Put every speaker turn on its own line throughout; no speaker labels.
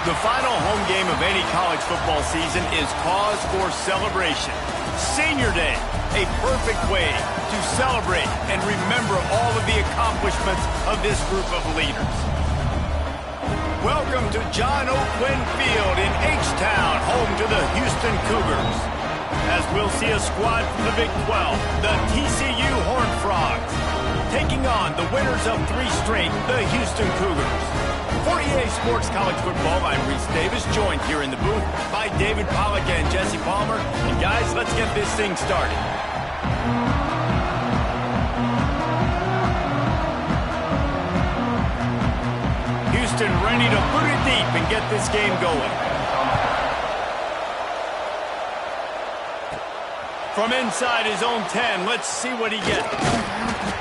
The final home game of any college football season is cause for celebration. Senior Day, a perfect way to celebrate and remember all of the accomplishments of this group of leaders. Welcome to John O'Quinn Field in H-Town, home to the Houston Cougars. As we'll see a squad from the Big 12, the TCU Horned Frogs, taking on the winners of 3 straight, the Houston Cougars. For EA Sports College Football, I'm Reese Davis, joined here in the booth by David Pollack and Jesse Palmer. And guys, let's get this thing started. Houston ready to put it deep and get this game going. From inside his own 10, let's see what he gets.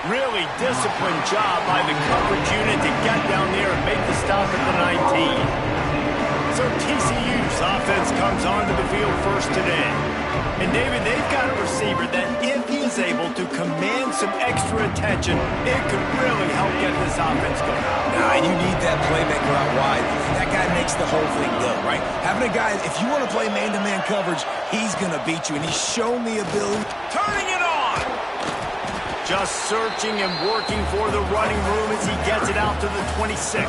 Really disciplined job by the coverage unit to get down there and make the stop at the 19. So TCU's offense comes onto the field first today. And David, they've got a receiver that if he is able to command some extra attention, it could really help get this offense going.
Nah, you need that playmaker out wide. That guy makes the whole thing go, right? Having a guy, if you want to play man-to-man coverage, he's going to beat you, and he's shown the ability.
Turning it on! Just searching and working for the running room as he gets it out to the 26.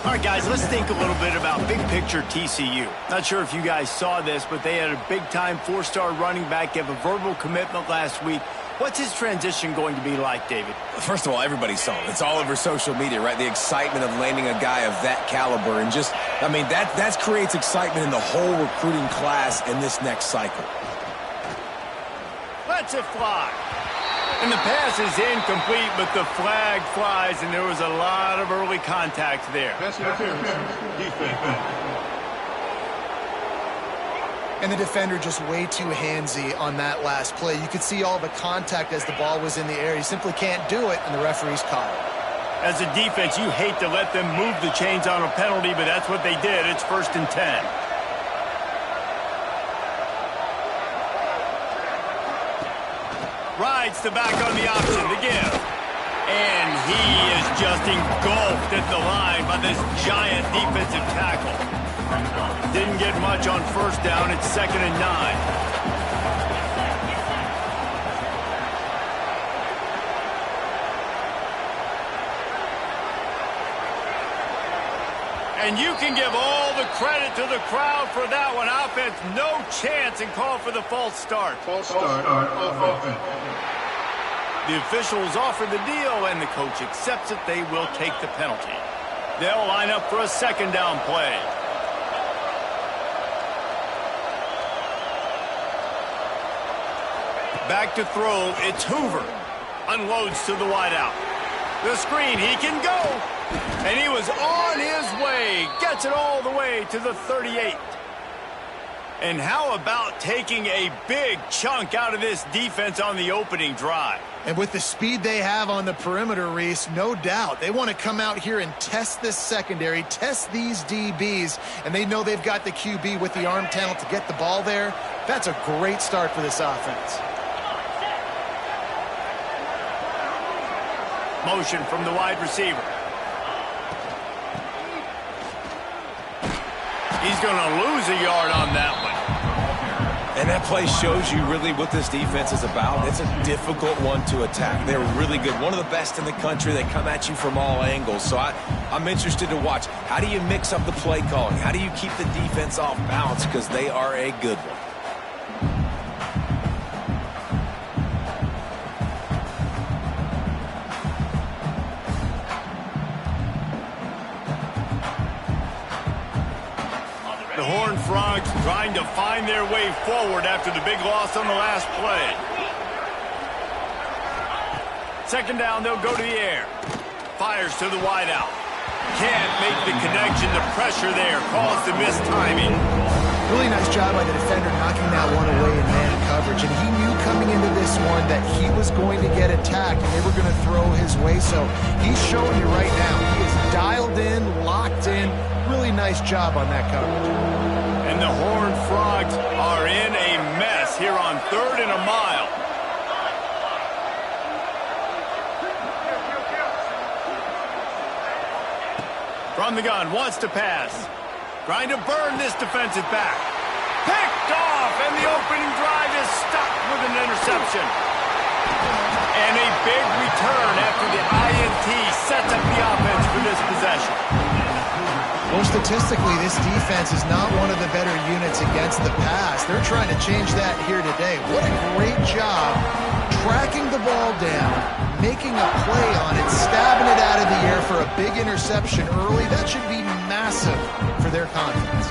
All right, guys, let's think a little bit about big picture TCU. Not sure if you guys saw this, but they had a big-time 4-star running back give a verbal commitment last week. What's his transition going to be like, David?
First of all, everybody saw it. It's all over social media, right? The excitement of landing a guy of that caliber. And just, I mean, that creates excitement in the whole recruiting class in this next cycle.
Lets it fly. And the pass is incomplete, but the flag flies, and there was a lot of early contact there.
And the defender just way too handsy on that last play. You could see all the contact as the ball was in the air. He simply can't do it, and the referee's caught it.
As a defense, you hate to let them move the chains on a penalty, but that's what they did. It's 1st and 10. Rides the back on the option to give. And he is just engulfed at the line by this giant defensive tackle. Didn't get much on 1st down. It's 2nd and 9. And you can give all the credit to the crowd for that one. Offense, no chance, and call for the false start.
False start of offense.
The officials offer the deal, and the coach accepts it. They will take the penalty. They'll line up for a 2nd down play. Back to throw, it's Hoover. Unloads to the wideout. The screen, he can go. And he was on his way. Gets it all the way to the 38. And how about taking a big chunk out of this defense on the opening drive?
And with the speed they have on the perimeter, Reese, no doubt. They want to come out here and test this secondary, test these DBs, and they know they've got the QB with the arm talent to get the ball there. That's a great start for this offense.
Motion from the wide receiver. He's going to lose a yard on that one.
And that play shows you really what this defense is about. It's a difficult one to attack. They're really good. One of the best in the country. They come at you from all angles. So I'm interested to watch. How do you mix up the play calling? How do you keep the defense off balance? Because they are a good one.
The Horned Frogs trying to find their way forward after the big loss on the last play. 2nd down, they'll go to the air. Fires to the wideout. Can't make the connection. The pressure there caused the missed timing.
Really nice job by the defender knocking that one away in man coverage. And he knew coming into this one that he was going to get attacked and they were going to throw his way. So he's showing you right now. He is dialed in, locked in. Really nice job on that coverage.
And the Horned Frogs are in a mess here on 3rd and a mile. From the gun, wants to pass. Trying to burn this defensive back. Picked off, and the opening drive is stopped with an interception. And a big return after the INT sets up the offense for this possession.
Well, statistically, this defense is not one of the better units against the pass. They're trying to change that here today. What a great job tracking the ball down, making a play on it, stabbing it out of the air for a big interception early. That should be massive for their confidence.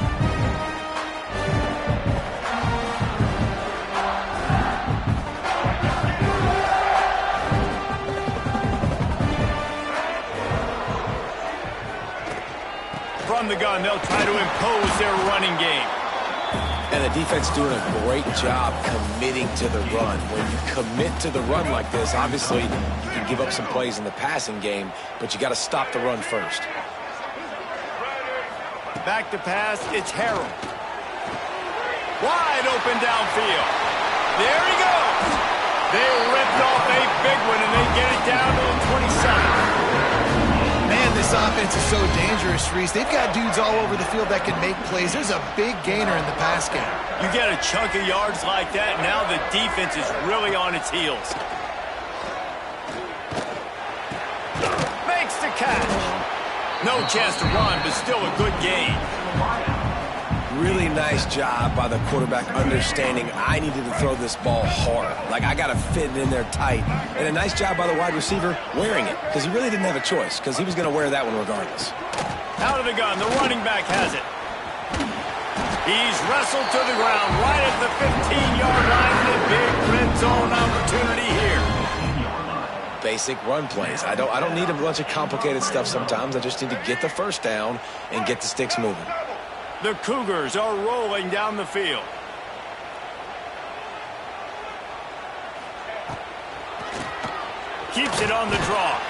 From the gun, they'll try to impose their running game.
And the defense doing a great job committing to the run. When you commit to the run like this, obviously you can give up some plays in the passing game, but you got to stop the run first.
Back to pass, it's Harold. Wide open downfield. There he goes. They ripped off a big one, and they get it down to the 27.
Man, this offense is so dangerous, Reese. They've got dudes all over the field that can make plays. There's a big gainer in the pass game.
You get a chunk of yards like that, now the defense is really on its heels. Makes the catch. No chance to run, but still a good gain.
Really nice job by the quarterback understanding I needed to throw this ball hard. Like, I got to fit it in there tight. And a nice job by the wide receiver wearing it, because he really didn't have a choice, because he was going to wear that one regardless.
Out of the gun, the running back has it. He's wrestled to the ground right at the 15-yard line. A big red zone opportunity here.
Basic run plays. I don't need a bunch of complicated stuff sometimes. I just need to get the first down and get the sticks moving.
The Cougars are rolling down the field. Keeps it on the draw.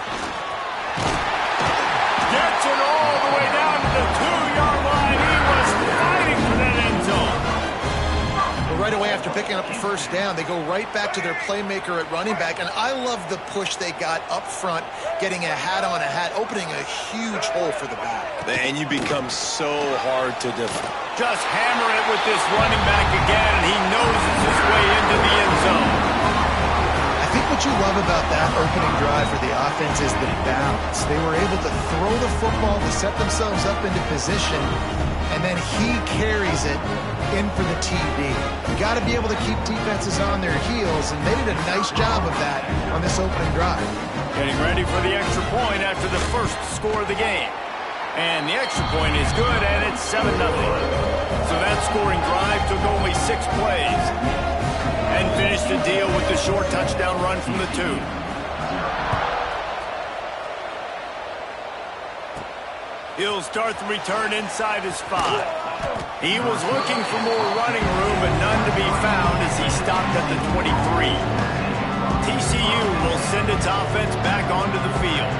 Gets it all the way down to the 2-yard line. He was fighting for that end zone.
Well, right away after picking up the first down, they go right back to their playmaker at running back. And I love the push they got up front, getting a hat on a hat, opening a huge hole for the back.
And you become so hard to defend.
Just hammer it with this running back again, and he noses his way into the end zone.
I think what you love about that opening drive for the offense is the balance. They were able to throw the football to set themselves up into position, and then he carries it in for the TD. You got to be able to keep defenses on their heels, and they did a nice job of that on this opening drive.
Getting ready for the extra point after the first score of the game. And the extra point is good, and it's 7-0. So that scoring drive took only 6 plays. And finished the deal with the short touchdown run from the 2. He'll start the return inside his 5. He was looking for more running room, but none to be found as he stopped at the 23. TCU will send its offense back onto the field.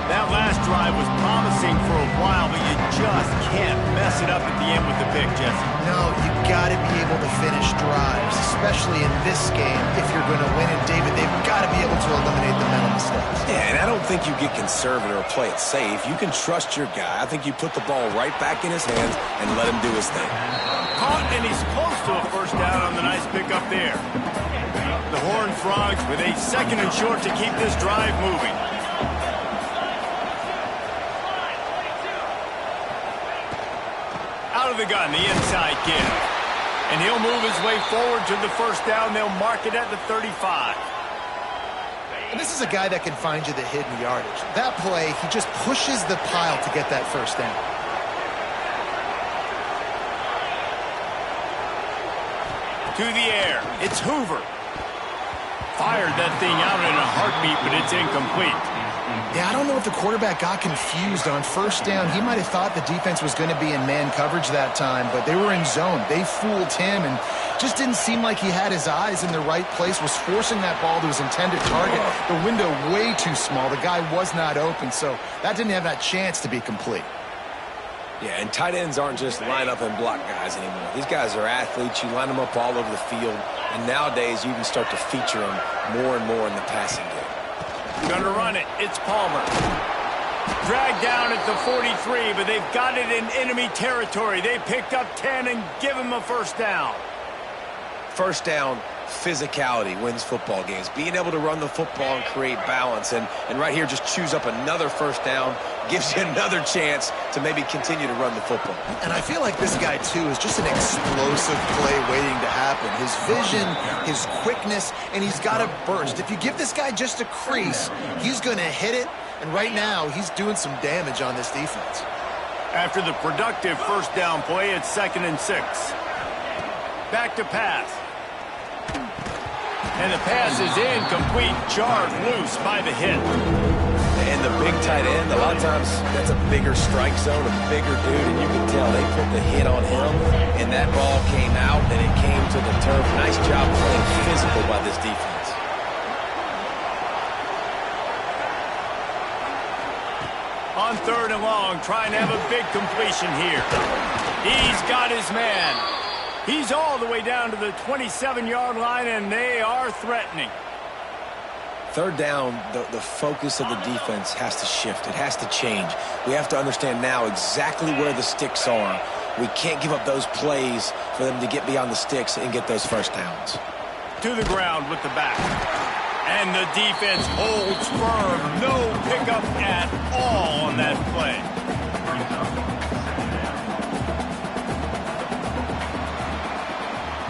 That last drive was promising for a while, but you just can't mess it up at the end with the pick, Jesse.
No, you got to be able to finish drives, especially in this game if you're going to win. And, David, they've got to be able to eliminate the mental mistakes.
Yeah, and I don't think you get conservative or play it safe. You can trust your guy. I think you put the ball right back in his hands and let him do his thing.
Caught, and he's close to a first down on the nice pickup there. The Horned Frogs with a 2nd and short to keep this drive moving. Out of the gun, the inside give. And he'll move his way forward to the first down. They'll mark it at the 35.
And this is a guy that can find you the hidden yardage. That play, he just pushes the pile to get that first down.
To the air, it's Hoover. Fired that thing out in a heartbeat, but it's incomplete.
Yeah, I don't know if the quarterback got confused on first down. He might have thought the defense was going to be in man coverage that time, but they were in zone. They fooled him and just didn't seem like he had his eyes in the right place, was forcing that ball to his intended target. The window way too small. The guy was not open, so that didn't have that chance to be complete.
Yeah, and tight ends aren't just line up and block guys anymore. These guys are athletes. You line them up all over the field, and nowadays you even start to feature them more and more in the passing game.
Gonna run it. It's Palmer. Dragged down at the 43, but they've got it in enemy territory. They picked up 10 and give him a first down.
First down, physicality wins football games. Being able to run the football and create balance. And right here, just choose up another first down, gives you another chance to maybe continue to run the football.
And I feel like this guy, too, is just an explosive play waiting to happen. His vision, his quickness, and he's got a burst. If you give this guy just a crease, he's going to hit it. And right now, he's doing some damage on this defense.
After the productive first down play, it's 2nd and 6. Back to pass. And the pass is incomplete, jarred loose by the hit.
And the big tight end, a lot of times that's a bigger strike zone, a bigger dude, and you can tell they put the hit on him, and that ball came out, and it came to the turf. Nice job playing physical by this defense.
On 3rd and long, trying to have a big completion here. He's got his man. He's all the way down to the 27-yard line, and they are threatening.
3rd down, the focus of the defense has to shift. It has to change. We have to understand now exactly where the sticks are. We can't give up those plays for them to get beyond the sticks and get those first downs.
To the ground with the back. And the defense holds firm. No pickup at all on that play.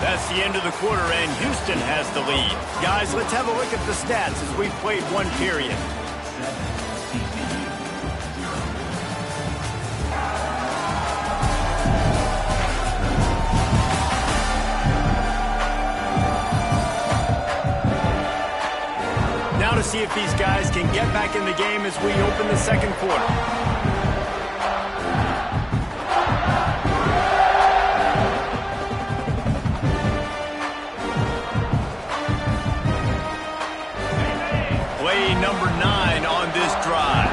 That's the end of the quarter, and Houston has the lead. Guys, let's have a look at the stats as we've played one period. Now to see if these guys can get back in the game as we open the second quarter. Number 9 on this drive.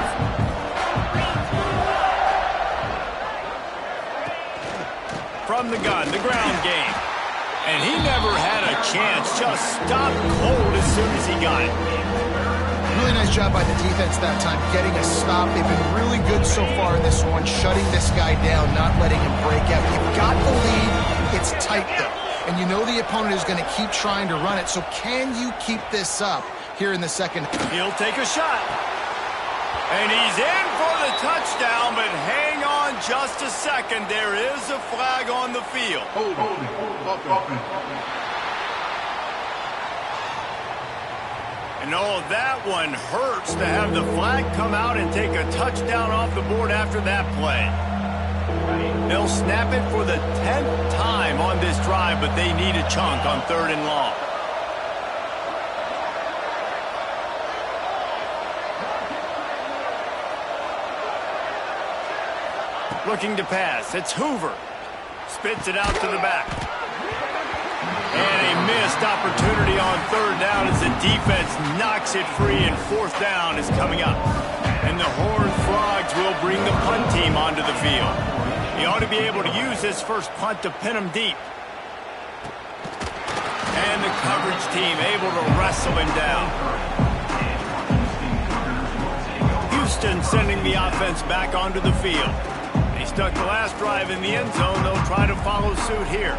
From the gun, the ground game. And he never had a chance. Just stopped cold as soon as he got it.
Really nice job by the defense that time, getting a stop. They've been really good so far in this one, shutting this guy down, not letting him break out. You've got the lead. It's tight, though. And you know the opponent is going to keep trying to run it. So can you keep this up here in the second?
He'll take a shot. And he's in for the touchdown, but hang on just a second. There is a flag on the field. And oh, that one hurts to have the flag come out and take a touchdown off the board after that play. They'll snap it for the 10th time on this drive, but they need a chunk on 3rd and long. Looking to pass. It's Hoover. Spits it out to the back. And a missed opportunity on 3rd down as the defense knocks it free, and 4th down is coming up. And the Horned Frogs will bring the punt team onto the field. He ought to be able to use his first punt to pin him deep. And the coverage team able to wrestle him down. Houston sending the offense back onto the field. They stuck the last drive in the end zone. They'll try to follow suit here.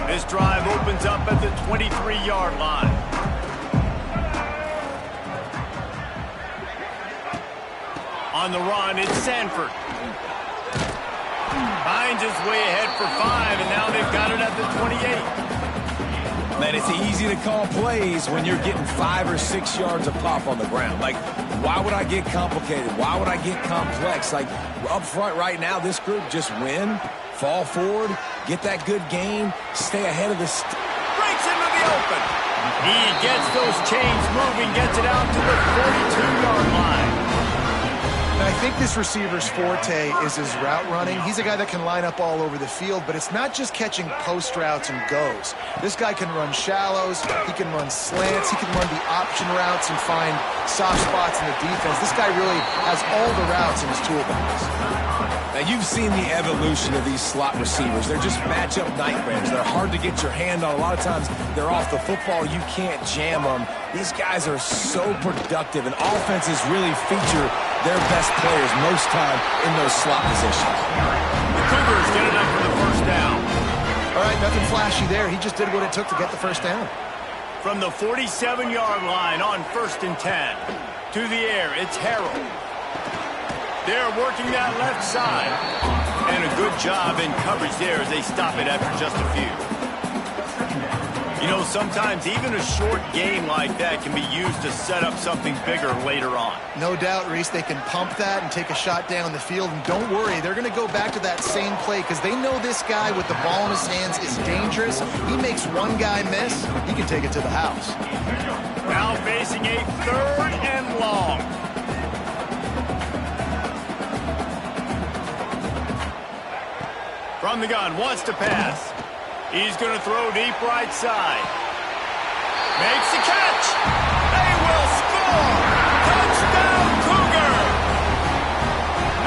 This drive opens up at the 23-yard line. On the run, it's Sanford. Finds his way ahead for 5, and now they've got it at the 28.
Man, it's easy to call plays when you're getting 5 or 6 yards of pop on the ground. Like, why would I get complicated? Why would I get complex? Like, up front right now, this group just win, fall forward, get that good gain, stay ahead of the...
Breaks into the open. He gets those chains moving, gets it out to the 42-yard line.
I think this receiver's forte is his route running. He's a guy that can line up all over the field, but it's not just catching post routes and goes. This guy can run shallows, he can run slants, he can run the option routes and find soft spots in the defense. This guy really has all the routes in his toolbox.
Now, you've seen the evolution of these slot receivers. They're just matchup nightmares. They're hard to get your hand on. A lot of times, they're off the football. You can't jam them. These guys are so productive, and offenses really feature their best players most time in those slot positions.
The Cougars get it up for the first down.
All right, nothing flashy there. He just did what it took to get the first down.
From the 47-yard line on 1st and 10. To the air, it's Harrell. They're working that left side. And a good job in coverage there as they stop it after just a few. You know, sometimes even a short game like that can be used to set up something bigger later on.
No doubt, Reese, they can pump that and take a shot down the field. And don't worry, they're going to go back to that same play because they know this guy with the ball in his hands is dangerous. He makes one guy miss, he can take it to the house.
Now facing a 3rd and long. From the gun, wants to pass. He's going to throw deep right side. Makes the catch. They will score. Touchdown, Cougar.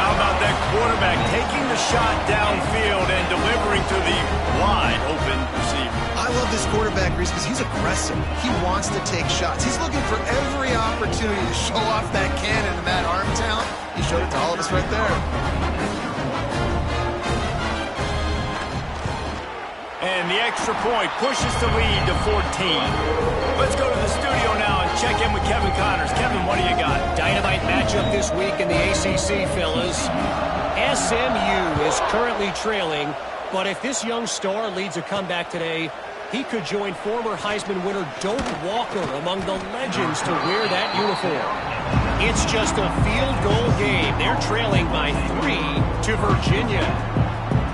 How about that quarterback taking the shot downfield and delivering to the wide open receiver?
I love this quarterback, Reese, because he's aggressive. He wants to take shots. He's looking for every opportunity to show off that cannon and that arm talent. He showed it to all of us right there.
And the extra point pushes the lead to 14. Let's go to the studio now and check in with Kevin Connors. Kevin, what do you got?
Dynamite matchup this week in the ACC, fellas. SMU is currently trailing, but if this young star leads a comeback today, he could join former Heisman winner Doak Walker among the legends to wear that uniform. It's just a field goal game. They're trailing by 3 to Virginia.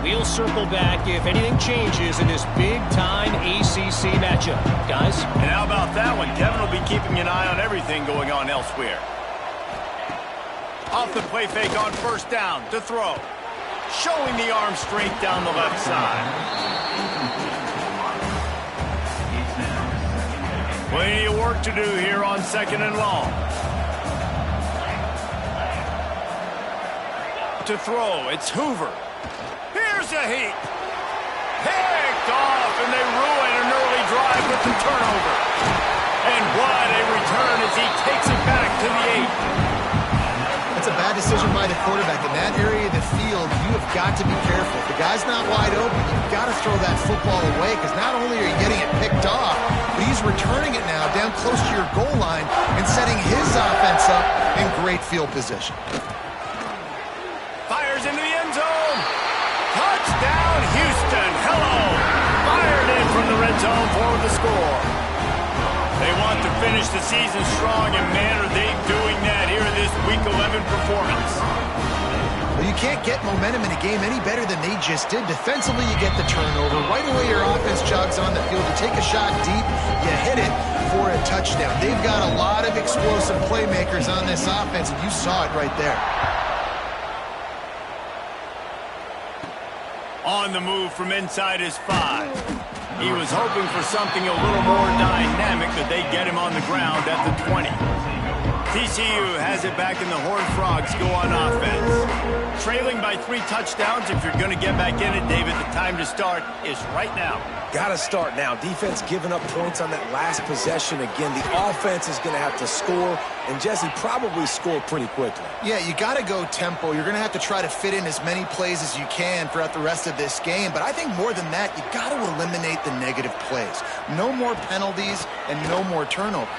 We'll circle back if anything changes in this big-time ACC matchup. Guys?
And how about that one? Kevin will be keeping an eye on everything going on elsewhere. Off the play fake on 1st down to throw. Showing the arm straight down the left side. Plenty of work to do here on 2nd and long. To throw, it's Hoover. Here's a heat. Picked off, and they ruin an early drive with the turnover. And what a return as he takes it back to the 8.
That's a bad decision by the quarterback. In that area of the field, you have got to be careful. If the guy's not wide open, you've got to throw that football away because not only are you getting it picked off, but he's returning it now down close to your goal line and setting his offense up in great field position.
Fires into the end zone. Touchdown, Houston. Hello. Fired in from the red zone for the score. They want to finish the season strong, and man, are they doing that here in this Week 11 performance.
Well, you can't get momentum in a game any better than they just did. Defensively, you get the turnover. Right away, your offense jogs on the field. You take a shot deep, you hit it for a touchdown. They've got a lot of explosive playmakers on this offense, and you saw it right there.
On the move from inside his 5. He was hoping for something a little more dynamic, that they get him on the ground at the 20. TCU has it back, and the Horned Frogs go on offense. Trailing by 3 touchdowns. If you're going to get back in it, David, the time to start is right now.
Got to start now. Defense giving up points on that last possession. Again, the offense is going to have to score, and Jesse probably score pretty quickly.
Yeah, you got to go tempo. You're going to have to try to fit in as many plays as you can throughout the rest of this game. But I think more than that, you got to eliminate the negative plays. No more penalties and no more turnovers.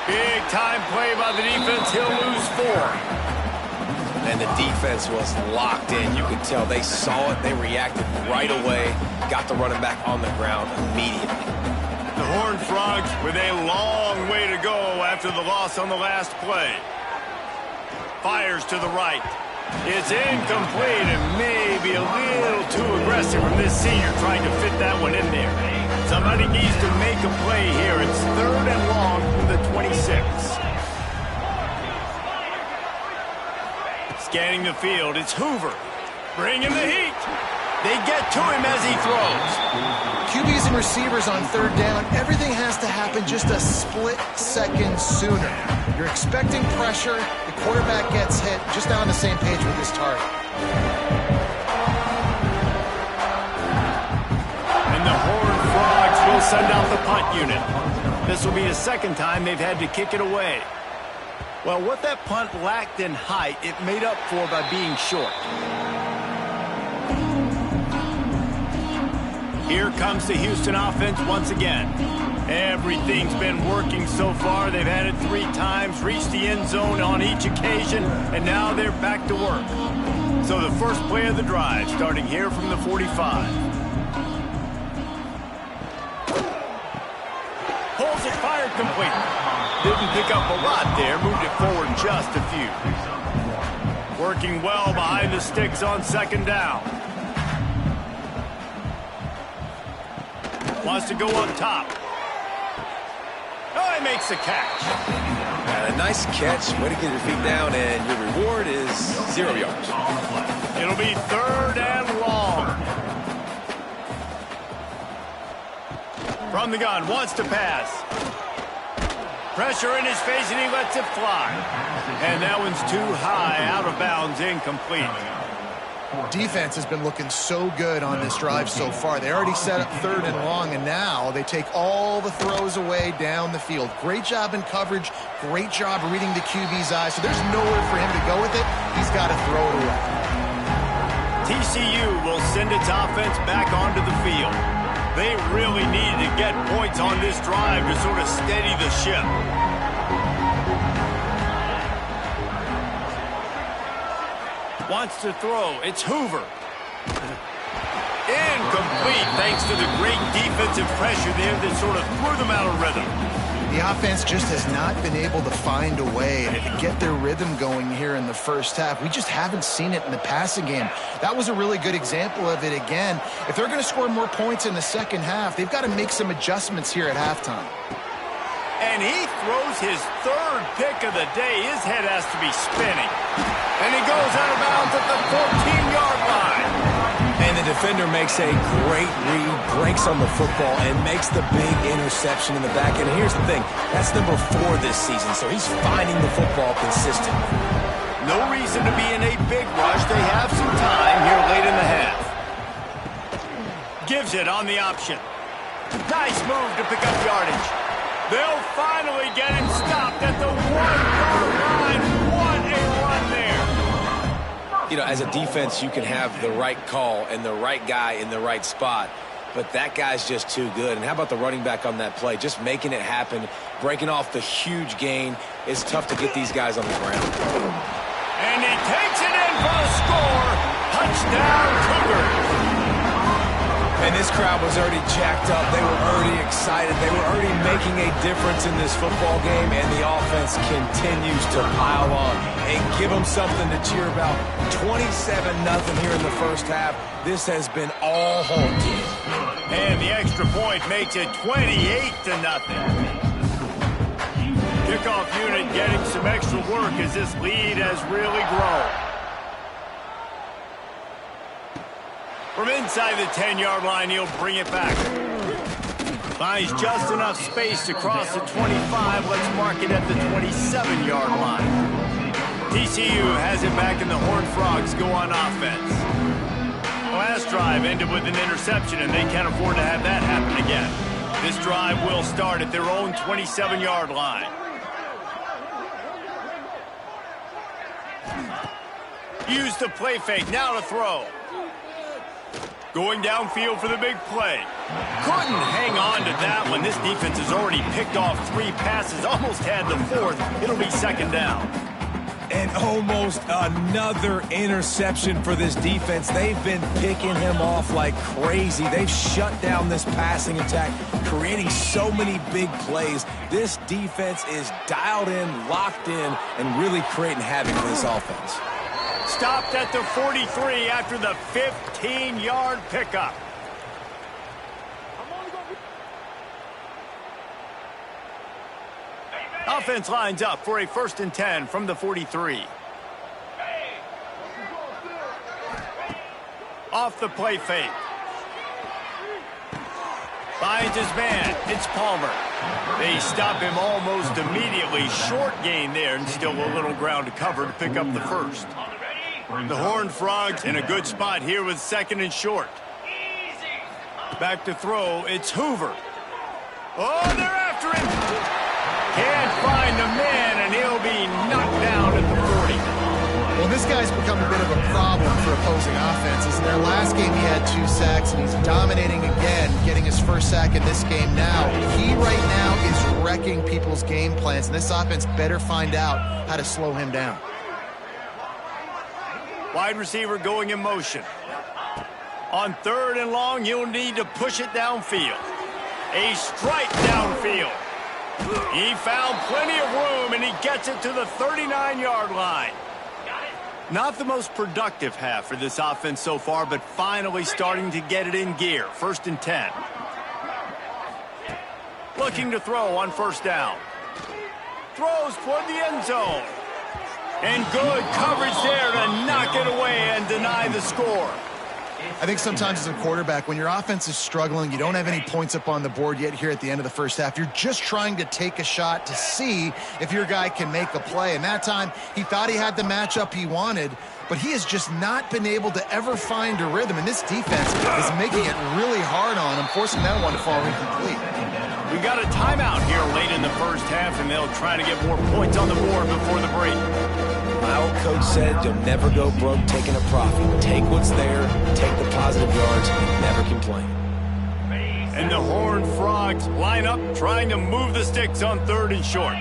Big time play by the defense. He'll lose 4.
And the defense was locked in. You could tell they saw it. They reacted right away. Got the running back on the ground immediately.
The Horned Frogs with a long way to go after the loss on the last play. Fires to the right. It's incomplete and maybe a little too aggressive from this senior trying to fit that one in there. Somebody needs to make a play here. It's 3rd and long from the 26. Scanning the field, it's Hoover. Bringing the heat. They get to him as he throws.
QBs and receivers on third down, everything has to happen just a split second sooner. You're expecting pressure, the quarterback gets hit, just not on the same page with his target.
And the Horned Frogs will send out the punt unit. This will be the second time they've had to kick it away. Well, what that punt lacked in height, it made up for by being short. Here comes the Houston offense once again. Everything's been working so far. They've had it 3 times, reached the end zone on each occasion, and now they're back to work. So the first play of the drive, starting here from the 45. Pulls it, fired complete. Didn't pick up a lot there, moved it forward just a few. Working well behind the sticks on second down. Wants to go up top. Oh, he makes the catch.
And a nice catch. Way to get your feet down, and your reward is 0 yards.
It'll be 3rd and long. From the gun, wants to pass. Pressure in his face, and he lets it fly. And that one's too high, out of bounds, incomplete.
Defense has been looking so good on this drive so far. They already set up 3rd and long, and now they take all the throws away down the field. Great job in coverage, great job reading the QB's eyes. So there's nowhere for him to go with it. He's got to throw it away.
TCU will send its offense back onto the field. They really needed to get points on this drive to sort of steady the ship. Wants to throw. It's Hoover. Incomplete thanks to the great defensive pressure there that sort of threw them out of rhythm.
The offense just has not been able to find a way to get their rhythm going here in the first half. We just haven't seen it in the passing game. That was a really good example of it again. If they're going to score more points in the second half, they've got to make some adjustments here at halftime.
And he throws his 3rd pick of the day. His head has to be spinning. And he goes out of bounds at the 14-yard line.
And the defender makes a great read, breaks on the football, and makes the big interception in the back. And here's the thing, that's number 4 this season, so he's finding the football consistently.
No reason to be in a big rush. They have some time here late in the half. Gives it on the option. Nice move to pick up yardage. They'll finally get him stopped at the 1-yard line. What a run there.
You know, as a defense, you can have the right call and the right guy in the right spot, but that guy's just too good. And how about the running back on that play? Just making it happen, breaking off the huge gain. It's tough to get these guys on the ground.
And he takes it in for the score. Touchdown, Cougars.
And this crowd was already jacked up. They were already excited. They were already making a difference in this football game, and the offense continues to pile on and give them something to cheer about. 27-0 here in the first half. This has been all home team.
And the extra point makes it 28-0. Kickoff unit getting some extra work as this lead has really grown. From inside the 10-yard line, he'll bring it back. Finds just enough space to cross the 25. Let's mark it at the 27-yard line. TCU has it back, and the Horned Frogs go on offense. Last drive ended with an interception, and they can't afford to have that happen again. This drive will start at their own 27-yard line. Use the play fake, now to throw. Going downfield for the big play. Couldn't hang on to that one. This defense has already picked off 3 passes, almost had the 4th. It'll be 2nd down.
And almost another interception for this defense. They've been picking him off like crazy. They've shut down this passing attack, creating so many big plays. This defense is dialed in, locked in, and really creating havoc for this offense.
Stopped at the 43 after the 15-yard pickup. Offense lines up for a 1st and 10 from the 43. Off the play fake. Finds his man. It's Palmer. They stop him almost immediately. Short gain there and still a little ground to cover to pick up the first. The Horned Frogs in a good spot here with second and short. Back to throw. It's Hoover. Oh, they're after him. Can't find the man, and he'll be knocked down at the 40.
Well, this guy's become a bit of a problem for opposing offenses. In their last game, he had 2 sacks, and he's dominating again, getting his first sack in this game now. He right now is wrecking people's game plans, and this offense better find out how to slow him down.
Wide receiver going in motion. On 3rd and long, you'll need to push it downfield. A strike downfield. He found plenty of room, and he gets it to the 39-yard line. Not the most productive half for this offense so far, but finally starting to get it in gear. 1st and 10. Looking to throw on 1st down. Throws toward the end zone. And good coverage there to knock it away and deny the score.
I think sometimes as a quarterback, when your offense is struggling, you don't have any points up on the board yet here at the end of the first half. You're just trying to take a shot to see if your guy can make a play. And that time, he thought he had the matchup he wanted, but he has just not been able to ever find a rhythm. And this defense is making it really hard on him, forcing that one to fall incomplete.
We got a timeout here late in the first half, and they'll try to get more points on the board before the break.
My old coach said you'll never go broke taking a profit. Take what's there, take the positive yards, and never complain.
And the Horned Frogs line up, trying to move the sticks on 3rd and short.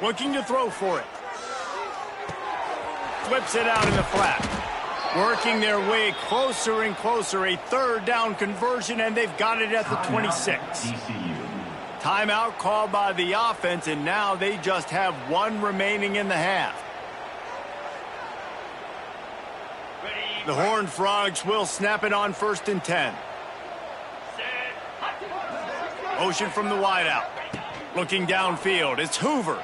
Looking to throw for it. Flips it out in the flat. Working their way closer and closer. A 3rd down conversion, and they've got it at the 26. Timeout called by the offense, and now they just have 1 remaining in the half. The Horned Frogs will snap it on 1st and 10. Motion from the wideout. Looking downfield, it's Hoover.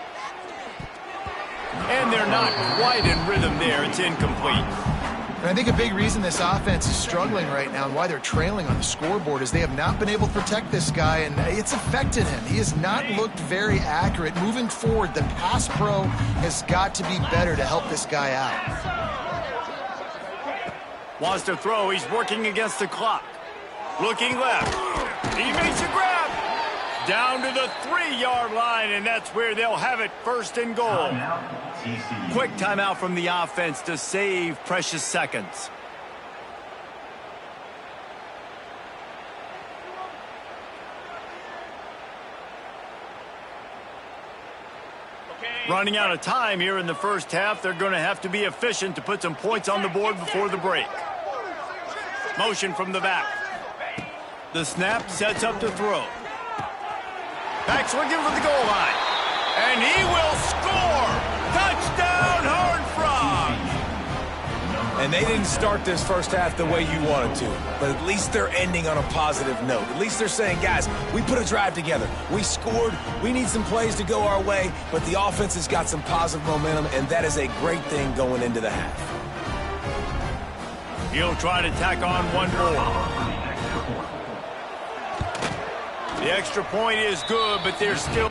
And they're not quite in rhythm there. It's incomplete.
And I think a big reason this offense is struggling right now and why they're trailing on the scoreboard is they have not been able to protect this guy, and it's affected him. He has not looked very accurate. Moving forward, the pass pro has got to be better to help this guy out.
Wants to throw. He's working against the clock. Looking left. He makes a grab. Down to the 3-yard line, and that's where they'll have it, 1st and goal. Quick timeout from the offense to save precious seconds. Running out of time here in the first half. They're going to have to be efficient to put some points on the board before the break. Motion from the back. The snap sets up to throw. Back swinging for the goal line. And he will score! Touchdown, Horned Frogs!
And they didn't start this first half the way you wanted to, but at least they're ending on a positive note. At least they're saying, guys, we put a drive together. We scored. We need some plays to go our way, but the offense has got some positive momentum, and that is a great thing going into the half.
He'll try to tack on 1 more. The extra point is good, but there's still...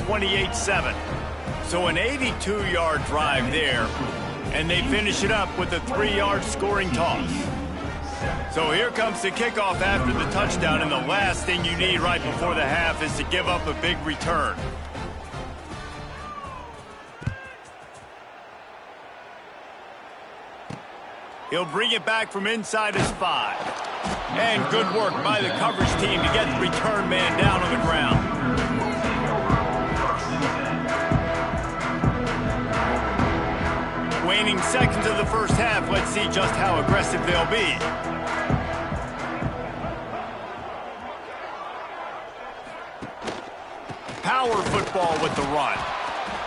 28-7. So an 82-yard drive there, and they finish it up with a 3-yard scoring toss. So here comes the kickoff after the touchdown, and the last thing you need right before the half is to give up a big return. He'll bring it back from inside his 5. And good work by the coverage team to get the return man down on the ground. Waning seconds of the first half. Let's see just how aggressive they'll be. Power football with the run.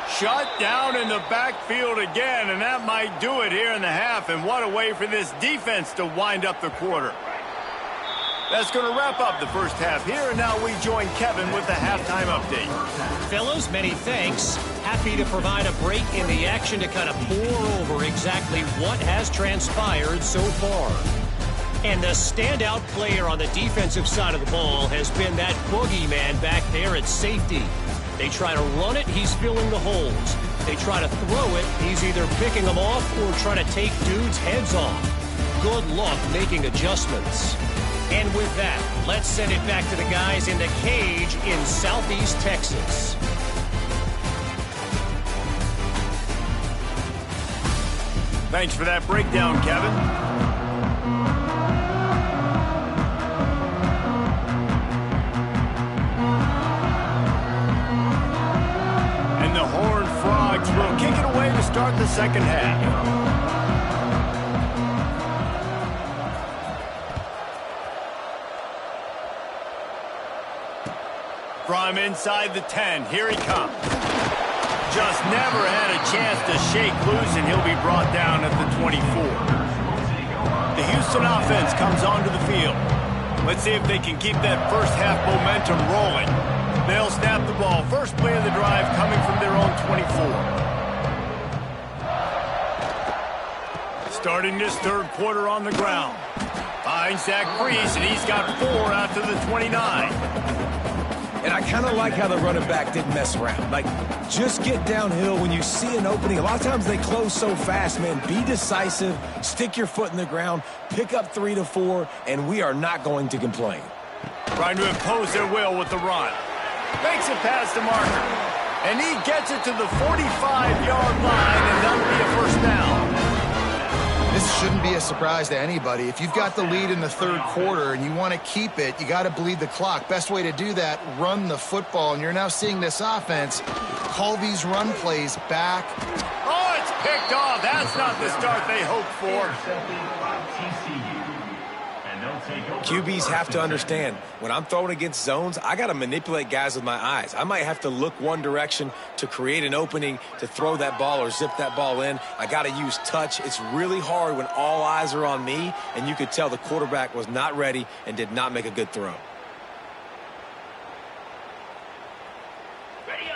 Shut down in the backfield again, and that might do it here in the half. And what a way for this defense to wind up the quarter. That's going to wrap up the first half here, and now we join Kevin with the halftime update.
Fellas, many thanks. Happy to provide a break in the action to kind of pour over exactly what has transpired so far. And the standout player on the defensive side of the ball has been that boogeyman back there at safety. They try to run it, he's filling the holes. They try to throw it, he's either picking them off or trying to take dudes' heads off. Good luck making adjustments. And with that, let's send it back to the guys in the cage in Southeast Texas.
Thanks for that breakdown, Kevin. Will kick it away to start the second half. From inside the 10, here he comes. Just never had a chance to shake loose, and he'll be brought down at the 24. The Houston offense comes onto the field. Let's see if they can keep that first half momentum rolling. They'll snap the ball. First play of the drive coming from their own 24. Starting this third quarter on the ground. Finds Zach Breeze, and he's got 4 out to the 29.
And I kind of like how the running back didn't mess around. Like, just get downhill when you see an opening. A lot of times they close so fast, man. Be decisive, stick your foot in the ground, pick up 3 to 4, and we are not going to complain.
Trying to impose their will with the run. Makes it past the marker. And he gets it to the 45-yard line, and that'll be a first down.
This shouldn't be a surprise to anybody. If you've got the lead in the third quarter and you want to keep it, you got to bleed the clock. Best way to do that, run the football. And you're now seeing this offense call these run plays back.
Oh, it's picked off. That's not the start they hoped for.
QBs have to understand, when I'm throwing against zones, I got to manipulate guys with my eyes. I might have to look one direction to create an opening to throw that ball or zip that ball in. I got to use touch. It's really hard when all eyes are on me, and you could tell the quarterback was not ready and did not make a good throw.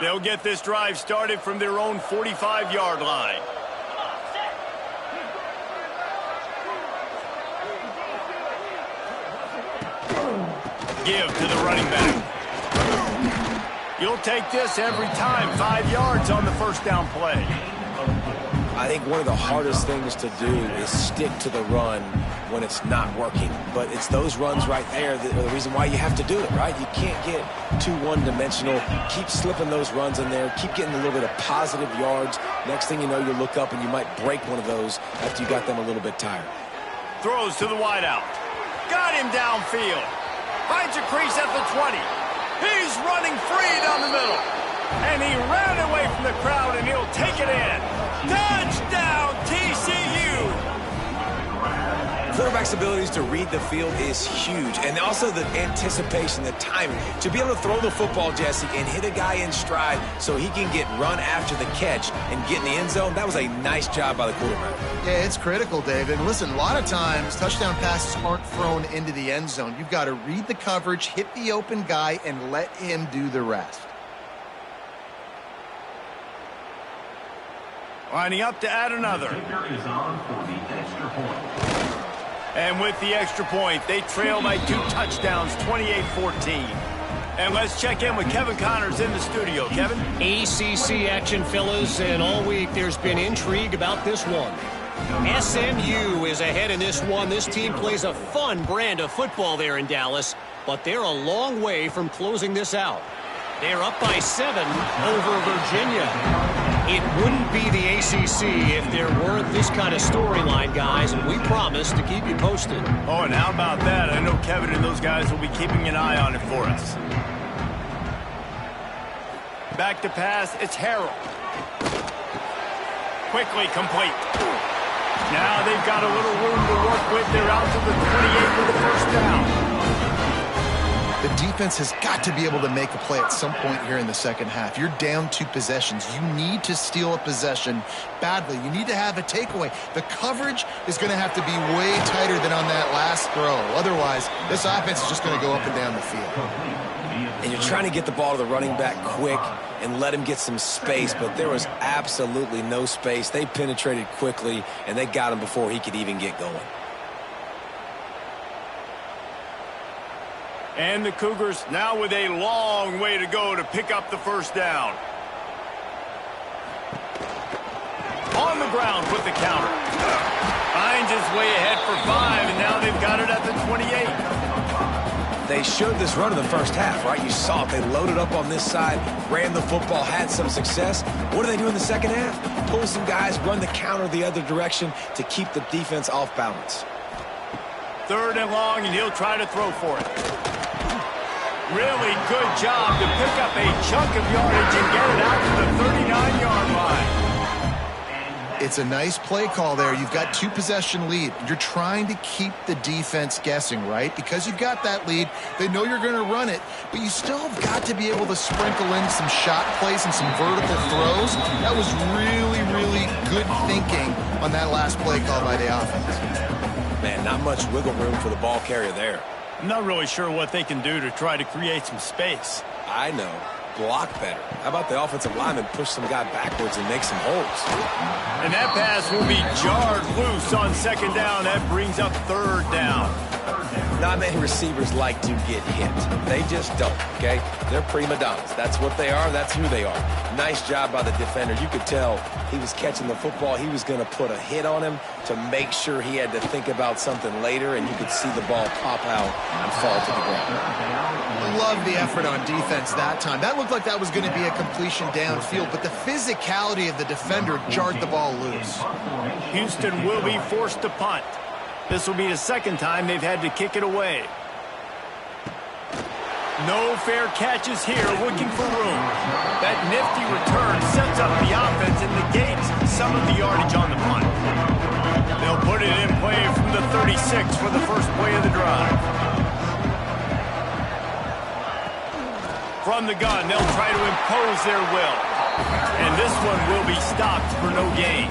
They'll get this drive started from their own 45-yard line. Give to the running back. You'll take this every time. 5 yards on the first down play.
I think one of the hardest things to do is stick to the run when it's not working. But it's those runs right there that are the reason why you have to do it, right? You can't get too one-dimensional. Keep slipping those runs in there. Keep getting a little bit of positive yards. Next thing you know, you look up and you might break one of those after you got them a little bit tired.
Throws to the wideout. Got him downfield. Finds a crease at the 20. He's running free down the middle. And he ran away from the crowd, and he'll take it in. Touchdown, TCU!
Quarterback's abilities to read the field is huge. And also the anticipation, the timing. To be able to throw the football, Jesse, and hit a guy in stride so he can get run after the catch and get in the end zone, that was a nice job by the quarterback.
Yeah, it's critical, David. Listen, a lot of times touchdown passes aren't thrown into the end zone. You've got to read the coverage, hit the open guy, and let him do the rest.
Lining up to add another. And with the extra point, they trail by 2 touchdowns, 28-14. And let's check in with Kevin Connors in the studio. Kevin?
ACC action, fellas, and all week there's been intrigue about this one. SMU is ahead in this one. This team plays a fun brand of football there in Dallas, but they're a long way from closing this out. They're up by 7 over Virginia. It wouldn't be the ACC if there weren't this kind of storyline, guys, and we promise to keep you posted.
Oh, and how about that? I know Kevin and those guys will be keeping an eye on it for us. Back to pass, it's Harrell. Quickly complete. Now they've got a little room to work with. They're out to the 28 with the first down.
The defense has got to be able to make a play at some point here in the second half. You're down 2 possessions. You need to steal a possession badly. You need to have a takeaway. The coverage is going to have to be way tighter than on that last throw. Otherwise, this offense is just going to go up and down the field.
And you're trying to get the ball to the running back quick and let him get some space, but there was absolutely no space. They penetrated quickly, and they got him before he could even get going.
And the Cougars now with a long way to go to pick up the first down. On the ground with the counter. Finds his way ahead for 5, and now they've got it at the 28.
They showed this run in the first half, right? You saw it. They loaded up on this side, ran the football, had some success. What do they do in the second half? Pull some guys, run the counter the other direction to keep the defense off balance.
3rd and long, and he'll try to throw for it. Really good job to pick up a chunk of yardage and get it out to the 39-yard line.
It's a nice play call there. You've got 2 possession lead. You're trying to keep the defense guessing, right? Because you've got that lead, they know you're going to run it, but you still have got to be able to sprinkle in some shot plays and some vertical throws. That was really, really good thinking on that last play call by the offense.
Man, not much wiggle room for the ball carrier there.
I'm not really sure what they can do to try to create some space.
I know. Block better. How about the offensive lineman push some guy backwards and make some holes?
And that pass will be jarred loose on 2nd down. That brings up 3rd down.
Not many receivers like to get hit. They just don't, okay? They're prima donnas. That's what they are. That's who they are. Nice job by the defender. You could tell he was catching the football. He was going to put a hit on him to make sure he had to think about something later, and you could see the ball pop out and fall to the ground.
Love the effort on defense that time. That looked like that was going to be a completion downfield, but the physicality of the defender jarred the ball loose.
Houston will be forced to punt. This will be the 2nd time they've had to kick it away. No fair catches here, looking for room. That nifty return sets up the offense and negates some of the yardage on the punt. They'll put it in play from the 36 for the first play of the drive. From the gun, they'll try to impose their will. And this one will be stopped for no gain.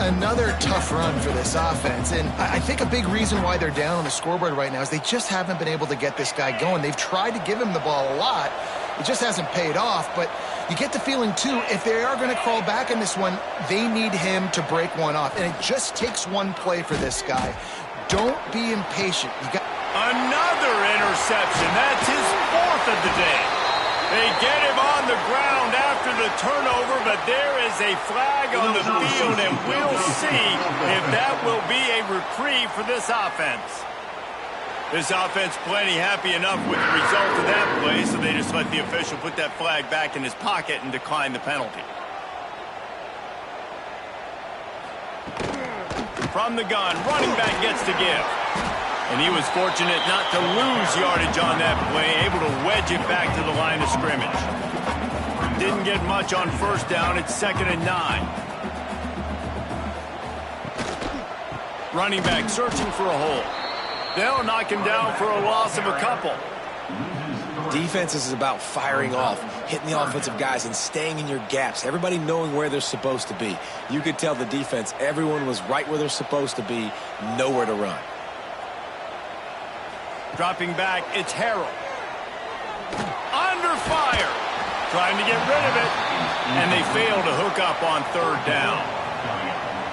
Another tough run for this offense, and I think a big reason why they're down on the scoreboard right now is they just haven't been able to get this guy going. They've tried to give him the ball a lot. It just hasn't paid off, but you get the feeling, too, if they are going to crawl back in this one, they need him to break one off, and it just takes one play for this guy. Don't be impatient.
Another interception. That's his 4th of the day. They get him on the ground after the turnover, but there is a flag on the field, and we'll see if that will be a reprieve for this offense. This offense plenty happy enough with the result of that play, so they just let the official put that flag back in his pocket and decline the penalty. From the gun, running back gets to give. And he was fortunate not to lose yardage on that play, able to wedge it back to the line of scrimmage. Didn't get much on 1st down. It's 2nd and 9. Running back searching for a hole. They'll knock him down for a loss of a couple.
Defense is about firing off, hitting the offensive guys, and staying in your gaps. Everybody knowing where they're supposed to be. You could tell the defense, everyone was right where they're supposed to be, nowhere to run.
Dropping back, it's Harrell. Under fire. Trying to get rid of it. And they fail to hook up on 3rd down.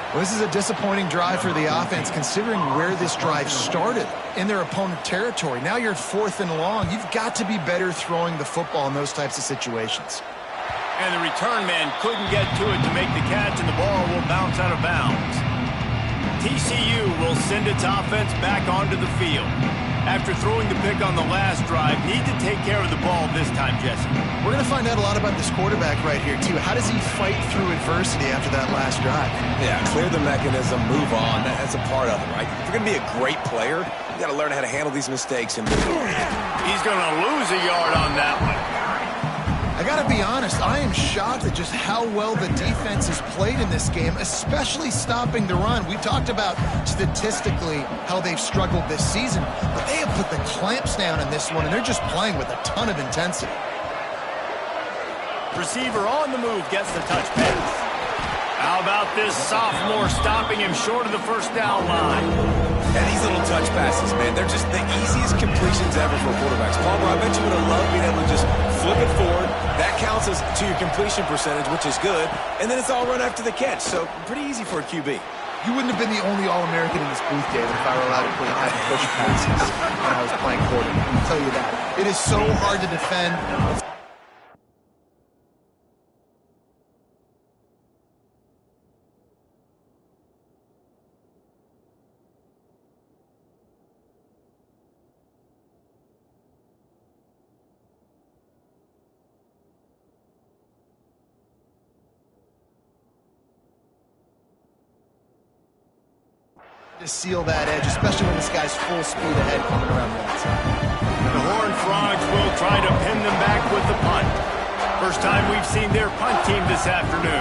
Well, this is a disappointing drive for the offense, considering where this drive started, in their opponent territory. Now you're 4th and long. You've got to be better throwing the football in those types of situations.
And the return man couldn't get to it to make the catch, and the ball will bounce out of bounds. TCU will send its offense back onto the field. After throwing the pick on the last drive, need to take care of the ball this time, Jesse.
We're going to find out a lot about this quarterback right here, too. How does he fight through adversity after that last drive?
Yeah, clear the mechanism, move on. That's a part of it, right? If you're going to be a great player, you got to learn how to handle these mistakes and move on.
He's going to lose a yard on that one.
I got to be honest, I am shocked at just how well the defense has played in this game, especially stopping the run. We talked about statistically how they've struggled this season, but they have put the clamps down in this one, and they're just playing with a ton of intensity.
Receiver on the move gets the touch pass. How about this sophomore stopping him short of the first down line?
And these little touch passes, man, they're just the easiest completions ever for quarterbacks. Palmer, I bet you would have loved being able to just flip it forward. That counts as to your completion percentage, which is good. And then it's all run after the catch, so pretty easy for a QB.
You wouldn't have been the only All-American in this booth, David, if I were allowed to have push passes when I was playing quarterback. I'll tell you that. It is so hard to defend. To seal that edge, especially when this guy's full speed ahead coming around the outside.
The Horned Frogs will try to pin them back with the punt. First time we've seen their punt team this afternoon.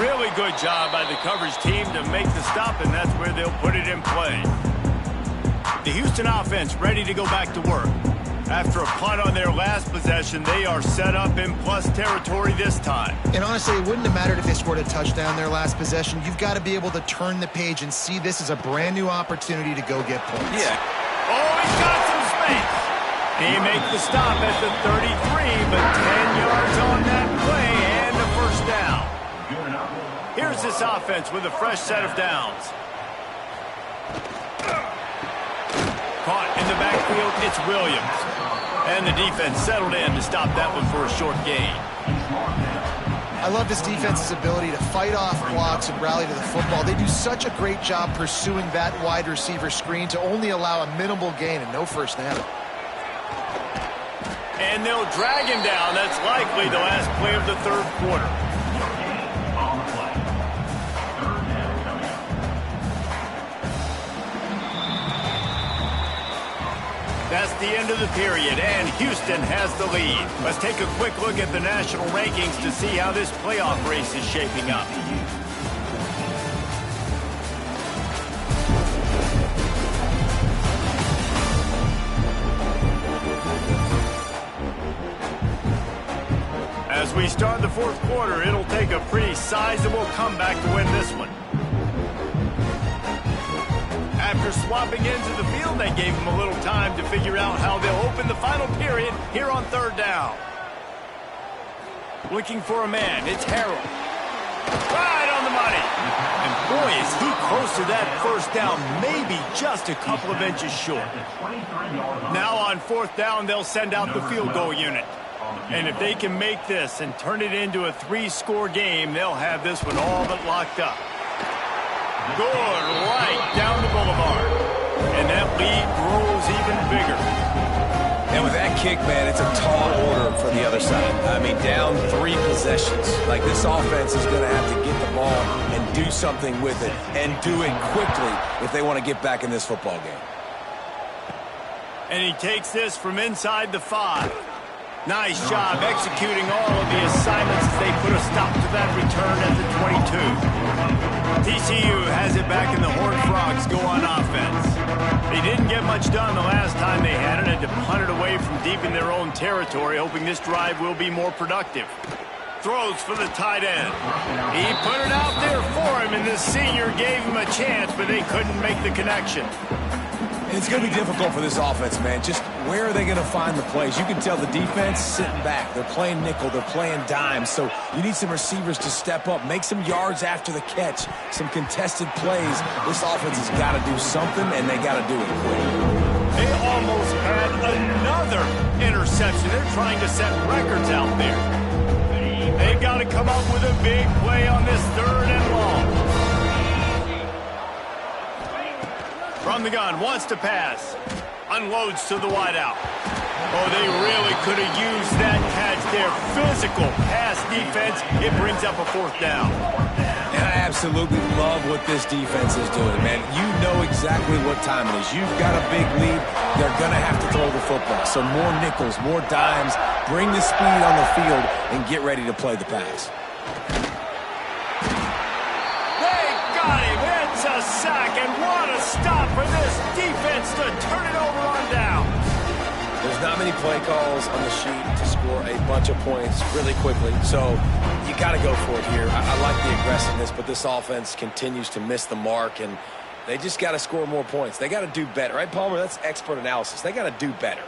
Really good job by the coverage team to make the stop, and that's where they'll put it in play. The Houston offense ready to go back to work. After a punt on their last possession, they are set up in plus territory this time.
And honestly, it wouldn't have mattered if they scored a touchdown their last possession. You've got to be able to turn the page and see this as a brand new opportunity to go get points.
Yeah.
Oh, he's got some space. He makes the stop at the 33, but 10 yards on that play and a first down. Here's this offense with a fresh set of downs. Caught in the backfield, it's Williams. And the defense settled in to stop that one for a short gain.
I love this defense's ability to fight off blocks and rally to the football. They do such a great job pursuing that wide receiver screen to only allow a minimal gain and no first down.
And they'll drag him down. That's likely the last play of the third quarter. That's the end of the period, and Houston has the lead. Let's take a quick look at the national rankings to see how this playoff race is shaping up. As we start the fourth quarter, it'll take a pretty sizable comeback to win this one. After swapping into the field, they gave him a little time to figure out how they'll open the final period here on third down. Looking for a man, it's Harrell. Right on the money. And boy, is he close to that first down, maybe just a couple of inches short. Now on fourth down, they'll send out the field goal unit. And if they can make this and turn it into a 3-score game, they'll have this one all but locked up. Good, right down the boulevard. And that lead grows even bigger.
And with that kick, man, it's a tall order for the other side. I mean, down 3 possessions. Like, this offense is going to have to get the ball and do something with it, and do it quickly if they want to get back in this football game.
And he takes this from inside the 5. Nice job executing all of the assignments as they put a stop to that return at the 22. TCU has it back and the Horned Frogs go on offense. They didn't get much done the last time they had it, and to punt it away from deep in their own territory, hoping this drive will be more productive. Throws for the tight end. He put it out there for him, and the senior gave him a chance, but they couldn't make the connection.
It's going to be difficult for this offense, man. Just where are they going to find the plays? You can tell the defense sitting back. They're playing nickel. They're playing dime. So you need some receivers to step up, make some yards after the catch, some contested plays. This offense has got to do something, and they got to do it quick.
They almost had another interception. They're trying to set records out there. They've got to come up with a big play on this 3rd and long. From the gun, wants to pass. Unloads to the wideout. Oh, they really could have used that catch there. Physical pass defense. It brings up a 4th down.
And I absolutely love what this defense is doing, man. You know exactly what time it is. You've got a big lead. They're going to have to throw the football. So more nickels, more dimes. Bring the speed on the field and get ready to play the pass.
They got him. It's a sack, and what a stop for this defense to turn it over on down.
There's not many play calls on the sheet to score a bunch of points really quickly, so you got to go for it here. I like the aggressiveness, but this offense continues to miss the mark, and they just got to score more points. They got to do better, right, Palmer? That's expert analysis. They got to do better.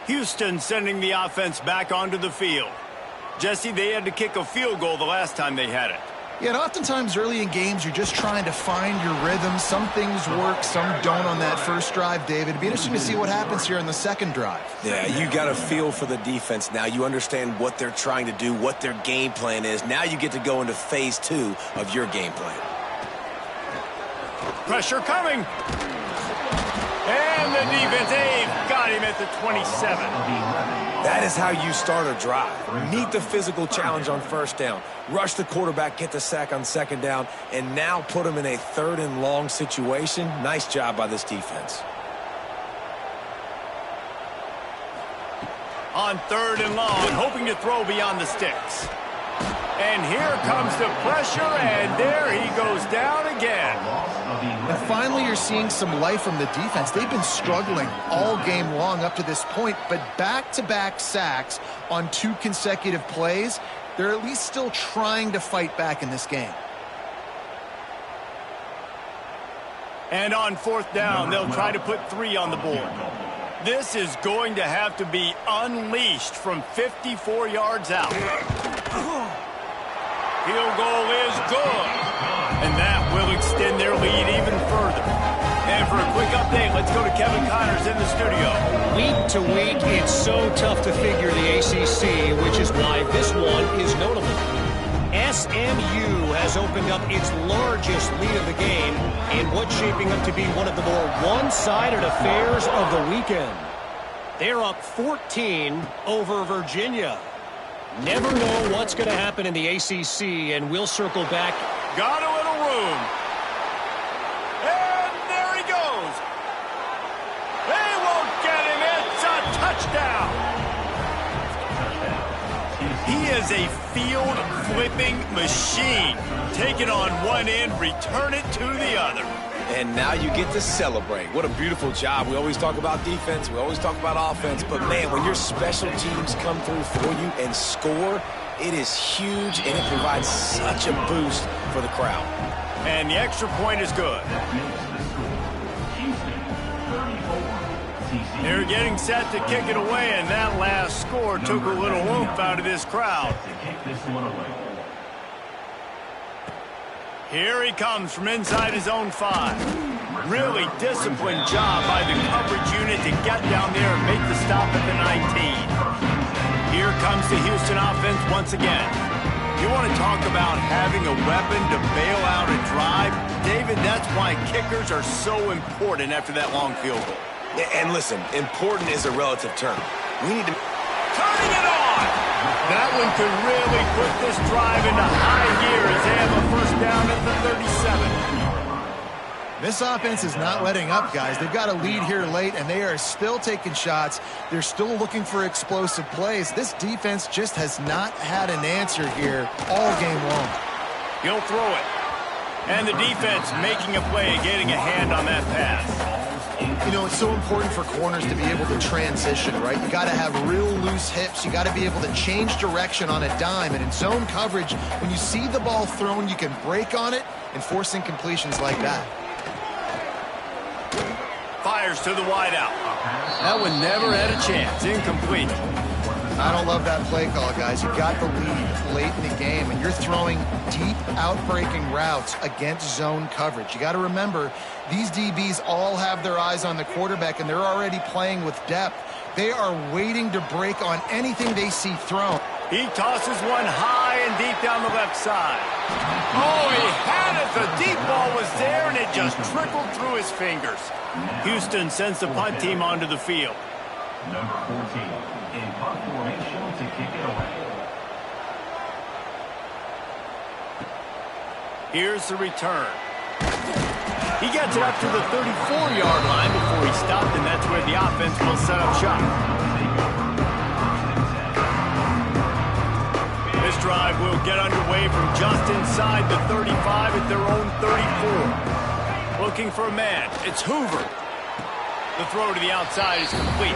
Houston sending the offense back onto the field. Jesse, they had to kick a field goal the last time they had it.
Yeah, and oftentimes early in games, you're just trying to find your rhythm. Some things work, some don't on that first drive, David. It'd be interesting to see what happens here in the second drive.
Yeah, you got a feel for the defense now. You understand what they're trying to do, what their game plan is. Now you get to go into phase 2 of your game plan.
Pressure coming. And the defense, they've got him at the 27.
That is how you start a drive. Meet the physical challenge on 1st down. Rush the quarterback, get the sack on 2nd down, and now put him in a 3rd and long situation. Nice job by this defense.
On 3rd and long, hoping to throw beyond the sticks. And here comes the pressure, and there he goes down again.
And finally, you're seeing some life from the defense. They've been struggling all game long up to this point, but back-to-back sacks on 2 consecutive plays, they're at least still trying to fight back in this game.
And on 4th down, they'll try to put 3 on the board. This is going to have to be unleashed from 54 yards out. Field goal is good. And that will extend their lead even further. And for a quick update, let's go to Kevin Connors in the studio.
Week to week, it's so tough to figure the ACC, which is why this one is notable. SMU has opened up its largest lead of the game in what's shaping up to be one of the more one-sided affairs of the weekend. They're up 14 over Virginia. Never know what's going to happen in the ACC, and we'll circle back.
Got a little room. And there he goes. They won't get him. It's a touchdown. He is a field-flipping machine. Take it on one end, return it to the other.
And now you get to celebrate. What a beautiful job. We always talk about defense. We always talk about offense. But, man, when your special teams come through for you and score, it is huge, and it provides such a boost for the crowd.
And the extra point is good. They're getting set to kick it away, and that last score took a little oomph out of this crowd. Here he comes from inside his own 5. Really disciplined job by the coverage unit to get down there and make the stop at the 19. Here comes the Houston offense once again. You want to talk about having a weapon to bail out a drive? David, that's why kickers are so important after that long field goal.
And listen, important is a relative term. We need to...
Turning it on! That one could really put this drive into high gear as they have a 1st down at the 37.
This offense is not letting up, guys. They've got a lead here late, and they are still taking shots. They're still looking for explosive plays. This defense just has not had an answer here all game long.
He'll throw it. And the defense making a play, getting a hand on that pass.
You know, it's so important for corners to be able to transition, right? You got to have real loose hips. You got to be able to change direction on a dime. And in zone coverage, when you see the ball thrown, you can break on it and force incompletions like that.
fires to the wideout. That one never had a chance. Incomplete.
I don't love that play call, guys. You got the lead late in the game, and you're throwing deep, outbreaking routes against zone coverage. You got to remember, these DBs all have their eyes on the quarterback, and they're already playing with depth. They are waiting to break on anything they see thrown.
He tosses one high and deep down the left side. Oh, he had it. The deep ball was there, and it just trickled through his fingers. Houston sends the punt team onto the field.
Number 14 in punt formation to kick it away.
Here's the return. He gets it up to the 34-yard line before he stopped, and that's where the offense will set up shop. This drive will get underway from just inside the 35 at their own 34. Looking for a man. It's Hoover. The throw to the outside is complete.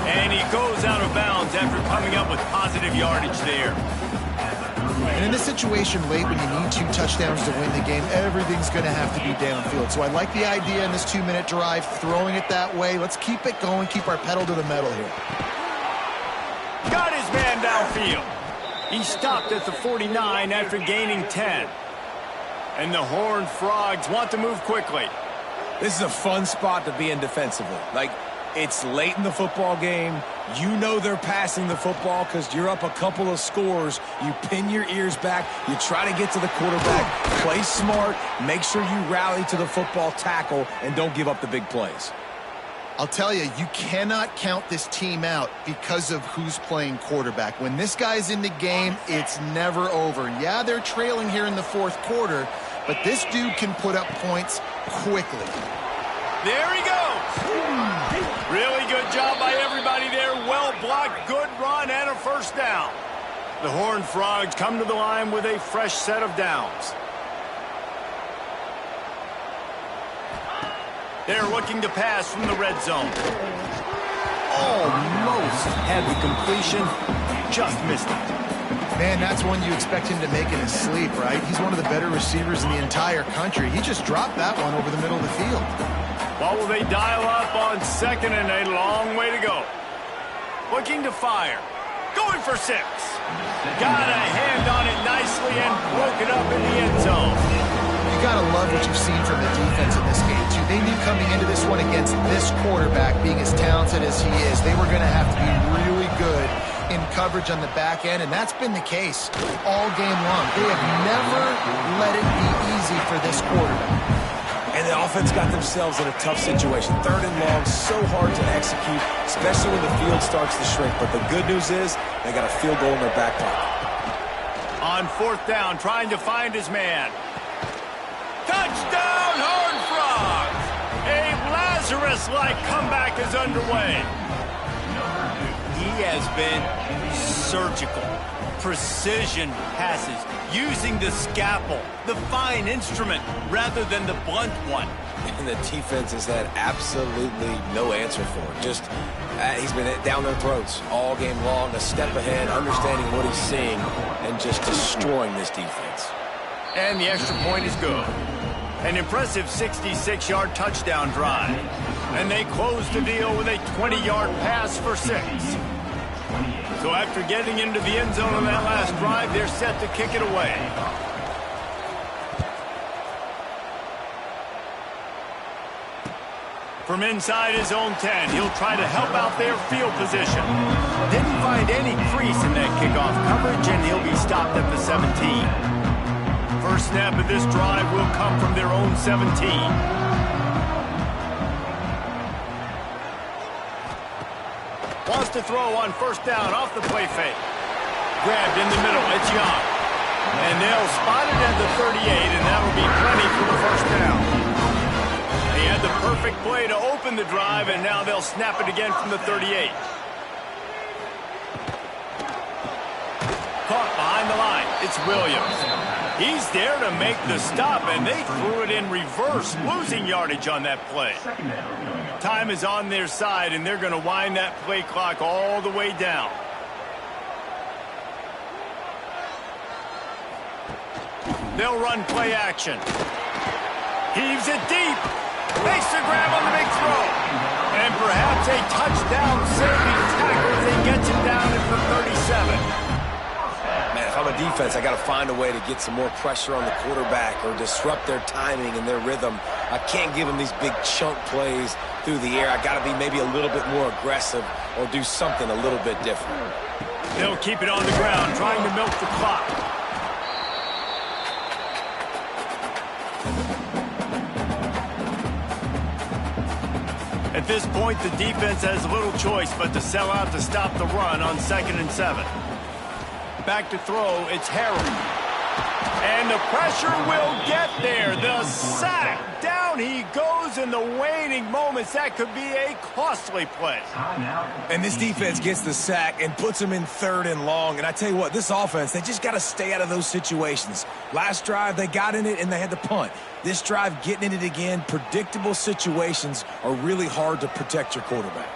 And he goes out of bounds after coming up with positive yardage there.
And in this situation late when you need 2 touchdowns to win the game, everything's going to have to be downfield. So I like the idea in this 2-minute drive, throwing it that way. Let's keep it going, keep our pedal to the metal here.
Got his man downfield. He stopped at the 49 after gaining 10. And the Horned Frogs want to move quickly.
This is a fun spot to be in defensively. Like, it's late in the football game. You know they're passing the football because you're up a couple of scores. You pin your ears back. You try to get to the quarterback. Play smart. Make sure you rally to the football tackle and don't give up the big plays.
I'll tell you, you cannot count this team out because of who's playing quarterback. When this guy's in the game, it's never over. Yeah, they're trailing here in the fourth quarter, but this dude can put up points quickly.
There he goes. Really good job by everybody there. Well blocked, good run, and a first down. The Horned Frogs come to the line with a fresh set of downs. They're looking to pass from the red zone. Almost had the completion, just missed it.
Man, that's one you expect him to make in his sleep, right? He's one of the better receivers in the entire country. He just dropped that one over the middle of the field.
What will they dial up on second and a long way to go? Looking to fire. Going for 6. Got a hand on it nicely and broke it up in the end zone.
You got to love what you've seen from the defense in this game, too. They knew coming into this one against this quarterback, being as talented as he is, they were going to have to be really good in coverage on the back end, and that's been the case all game long. They have never let it be easy for this quarterback.
And the offense got themselves in a tough situation. 3rd and long, so hard to execute, especially when the field starts to shrink. But the good news is they got a field goal in their back pocket.
On 4th down, trying to find his man. Touchdown, Horned Frogs! A Lazarus-like comeback is underway. He has been surgical. Precision passes, using the scalpel, the fine instrument, rather than the blunt one.
And the defense has had absolutely no answer for it. Just, he's been down their throats all game long, a step ahead, understanding what he's seeing, and just destroying this defense.
And the extra point is good. An impressive 66-yard touchdown drive. And they close the deal with a 20-yard pass for 6. So after getting into the end zone on that last drive, they're set to kick it away. From inside his own 10, he'll try to help out their field position. Didn't find any crease in that kickoff coverage, and he'll be stopped at the 17. First snap of this drive will come from their own 17. Wants to throw on 1st down off the play fake. Grabbed in the middle, it's Young. And they'll spot it at the 38, and that'll be plenty for the 1st down. They had the perfect play to open the drive, and now they'll snap it again from the 38. Caught behind the line, it's Williams. He's there to make the stop, and they threw it in reverse, losing yardage on that play. Time is on their side, and they're going to wind that play clock all the way down. They'll run play action. Heaves it deep. Makes the grab on the big throw. And perhaps a touchdown-saving tackle as they get you down at the 37.
Man, if I'm a defense, I got to find a way to get some more pressure on the quarterback or disrupt their timing and their rhythm. I can't give them these big chunk plays through the air. I got to be maybe a little bit more aggressive or do something a little bit different.
They'll keep it on the ground, trying to milk the clock. At this point, the defense has little choice but to sell out to stop the run on 2nd and 7. Back to throw, it's Harold. And the pressure will get there. The sack. Down he goes in the waning moments. That could be a costly play.
And this defense gets the sack and puts them in 3rd and long. And I tell you what, this offense, they just got to stay out of those situations. Last drive, they got in it and they had to punt. This drive, getting in it again, predictable situations are really hard to protect your quarterback.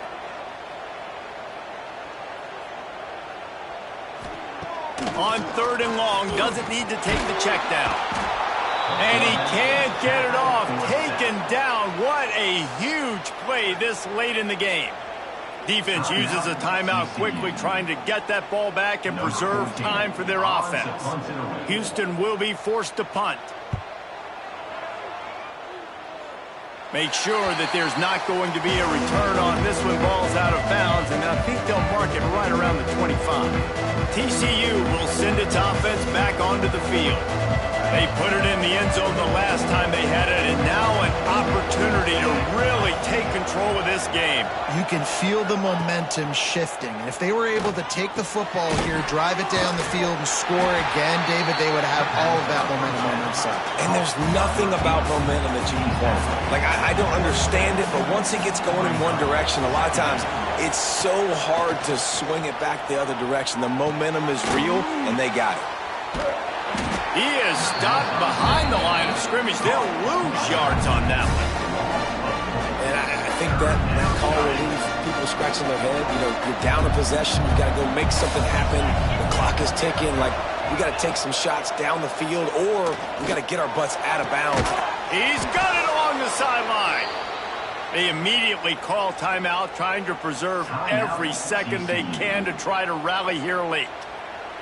On 3rd and long, doesn't need to take the check down. And he can't get it off. Taken down. What a huge play this late in the game. Defense uses a timeout quickly, trying to get that ball back and preserve time for their offense. Houston will be forced to punt. Make sure that there's not going to be a return on this when ball's out of bounds, and I think they'll mark it right around the 25. TCU will send its offense back onto the field. They put it in the end zone the last time they had it, and now an opportunity to really take control of this game.
You can feel the momentum shifting, and if they were able to take the football here, drive it down the field, and score again, David, they would have all of that momentum on their side.
And there's nothing about momentum that you can quantify. Like, I don't understand it, but once it gets going in one direction, a lot of times it's so hard to swing it back the other direction. The momentum is real, and they got it.
He is stopped behind the line of scrimmage. They'll lose yards on that one.
And I think that call will leave people scratching their head. You know, you're down a possession. You got to go make something happen. The clock is ticking. Like, we got to take some shots down the field, or we got to get our butts out of bounds.
He's got it along the sideline. They immediately call timeout, trying to preserve every second they can to try to rally here late.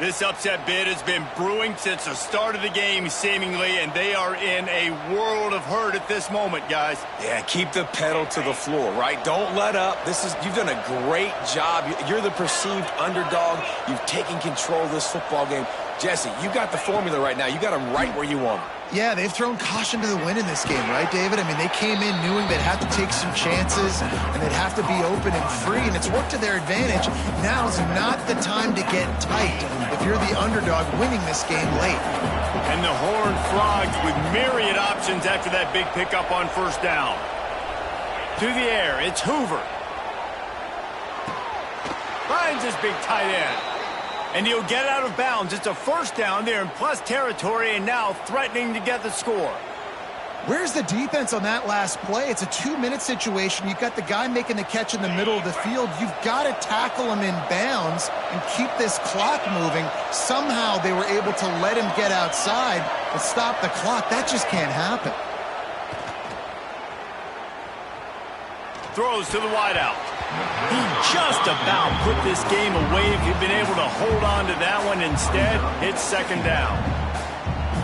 This upset bid has been brewing since the start of the game, seemingly, and they are in a world of hurt at this moment, guys.
Yeah, keep the pedal to the floor, right? Don't let up. You've done a great job. You're the perceived underdog. You've taken control of this football game. Jesse, you got the formula right now. You got them right where you want them.
Yeah, they've thrown caution to the wind in this game, right, David? I mean, they came in knowing they'd have to take some chances and they'd have to be open and free, and it's worked to their advantage. Now's not the time to get tight if you're the underdog winning this game late.
And the Horned Frogs with myriad options after that big pickup on 1st down. To the air, it's Hoover. Finds his big tight end. And he'll get out of bounds. It's a 1st down there in plus territory, and now threatening to get the score.
Where's the defense on that last play? It's a 2-minute situation. You've got the guy making the catch in the middle of the field. You've got to tackle him in bounds and keep this clock moving. Somehow they were able to let him get outside and stop the clock. That just can't happen.
Throws to the wideout. He just about put this game away if he'd been able to hold on to that one. Instead, it's 2nd down.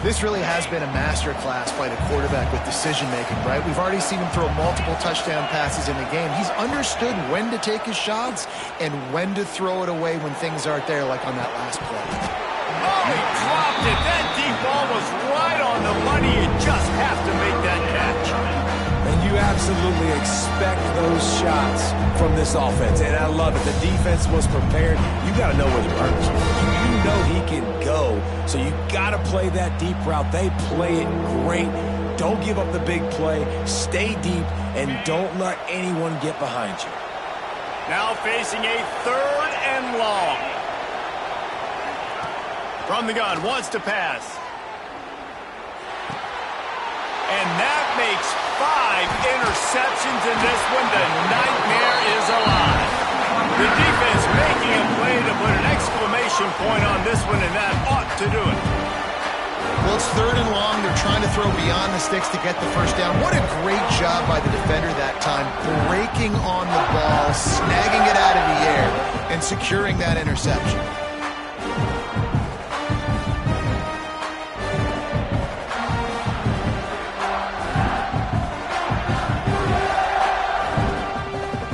This really has been a masterclass by the quarterback with decision-making, right? We've already seen him throw multiple touchdown passes in the game. He's understood when to take his shots and when to throw it away when things aren't there, like on that last play.
Oh, he dropped it. That deep ball was right on the money. You just have to make that catch.
And you absolutely expect those shots from this offense. And I love it. The defense was prepared. You got to know where the runners are. You know he can go. So you got to play that deep route. They play it great. Don't give up the big play. Stay deep and don't let anyone get behind you.
Now facing a 3rd and long. From the gun, wants to pass. And that makes 5 interceptions in this one. The nightmare is alive. The defense making a play to put an exclamation point on this one, and that ought to do it.
Well, it's 3rd and long. They're trying to throw beyond the sticks to get the first down. What a great job by the defender that time, breaking on the ball, snagging it out of the air, and securing that interception.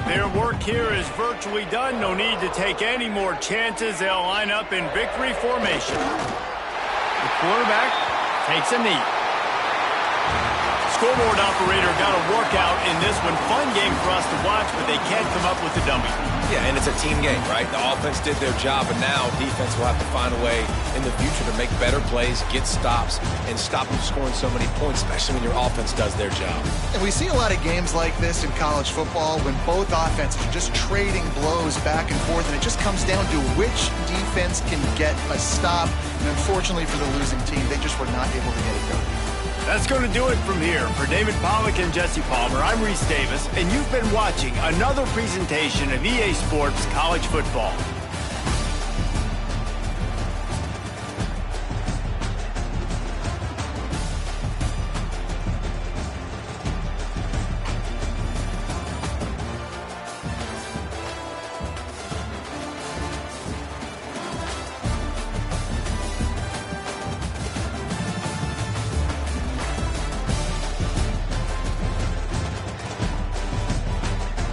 Their work here is virtually done. No need to take any more chances. They'll line up in victory formation. The quarterback takes a knee. Scoreboard operator got a workout in this one. Fun game for us to watch, but they can't come up with the dummy.
Yeah, and it's a team game, right? The offense did their job, and now defense will have to find a way in the future to make better plays, get stops, and stop them scoring so many points, especially when your offense does their job.
And we see a lot of games like this in college football when both offenses are just trading blows back and forth, and it just comes down to which defense can get a stop. And unfortunately for the losing team, they just were not able to get it done.
That's going to do it from here. For David Pollack and Jesse Palmer, I'm Reese Davis, and you've been watching another presentation of EA Sports College Football.